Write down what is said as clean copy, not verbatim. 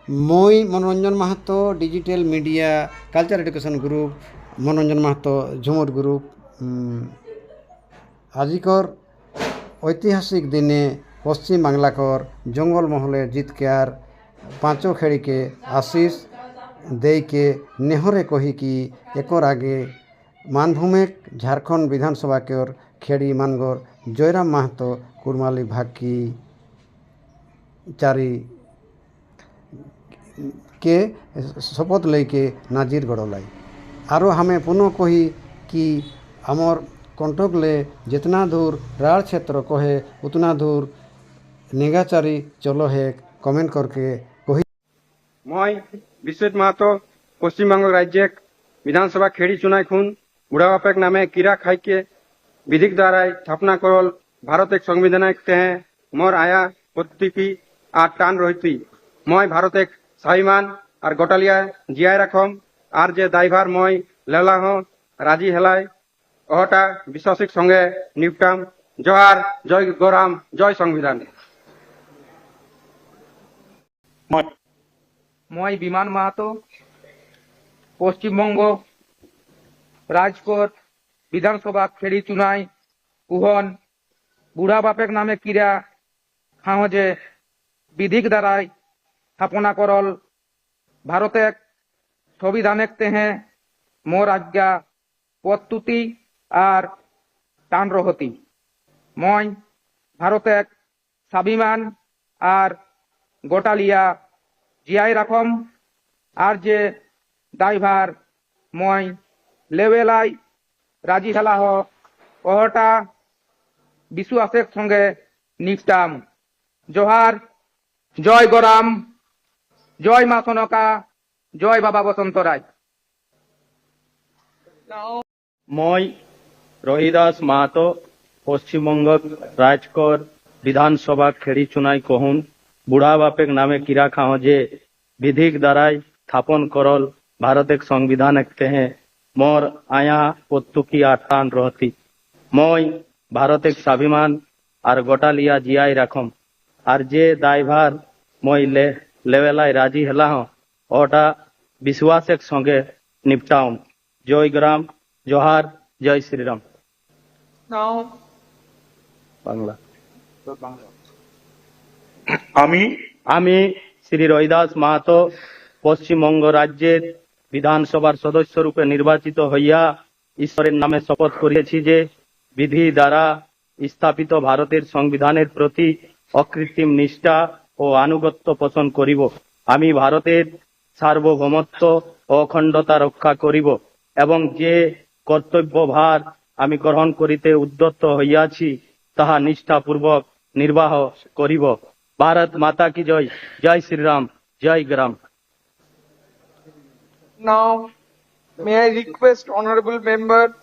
মই Manoranjan Mahato digital media culture education group Manoranjan Mahato Jhumur group আজিকর ঐতিহাসিক দিনে পশ্চিম বাংলাকর জঙ্গলমহলে জিতকেয়ার পাঁচো খেড়িকে আশিস দেইকে নেহরে কহিকি একর আগে মানভূমেক ঝাড়খণ্ড বিধানসভাকের খেড়ি মানগর জয়রাম মাহাতো কুরমালি ভাগ্যি চারি के शपथ लेके नाजिर गड़लाई आरो हमें पुनः कही कि आमर कंटक ले जितना दूर राढ़ क्षेत्र कहे उतना दूर नेगाचारी चलो है कमेंट करके कही। मैं विश्वजित महतो पश्चिम बंग राज्य विधानसभा खेड़ी चुनाई खून बुढ़ा बापेक नामे किरा खाई के विधिक द्वारा स्थापना करल भारत एक संविधान हैं मोर आया प्रतीकी और टान रही मैं भारत एक स्वाभिमान और गोटालिया जियाय रखम और जे दायभार मैं लेला हूँ राजी हेलाई अहटा विश्वासिक संगे निपटाम जोहार जय गोराम जय संविधान। मैं विमान माहातो पश्चिमबंग राजकोट विधानसभा खेड़ी चुनाई उहन बुढ़ा बापेक नामे किरा खाओ जे विधिक द्वारा स्थापना करल भारत एक संविधान हैं मोर आज्ञा पद्धति और टान रहती मैं भारत एक स्वाभिमान और गोटालिया जियाई रखम और जे दायभार मैं लेवेलाई राजी हेला हो ओहटा विश्वासेर संगे निपटाम जोहार जय गोराम जय मा सनका जय बाबा बसंत राय। मैं রহিদাস মাহাতো পশ্চিমবঙ্গ রাজকর বিধানসভা খেড়ি চুনাই কহুন বুড়া বাপেক নামে কিরা খাও যে विधिक द्वाराई स्थापन करल भारत एक संविधान हैं मोर आया पत्तुकी आठान रहती मैं भारत एक स्वाभिमान और गोटालिया जियाई रखम और जे दायभार मैं लेवेलाई राजी हेला हूँ ओटा विश्वास एक संगे निपटाऊं जय ग्राम जोहार जय श्रीराम बांगला আমি শ্রী রহিদাস মাহাতো পশ্চিমবঙ্গ রাজ্যের বিধানসভার সদস্য রূপে নির্বাচিত হইয়া ঈশ্বরের নামে শপথ করিয়াছি যে বিধি দ্বারা স্থাপিত ভারতের সংবিধানের প্রতি অকৃত্রিম নিষ্ঠা ও আনুগত্য পোষণ করিব। আমি ভারতের সার্বভৌমত্ব ও অখণ্ডতা রক্ষা করিব এবং যে কর্তব্যভার আমি গ্রহণ করিতে উদ্যত হইয়াছি তাহা নিষ্ঠাপূর্বক निर्वाह करिब। भारत माता की जय जय श्री राम जय ग्राम। Now, may I request honorable member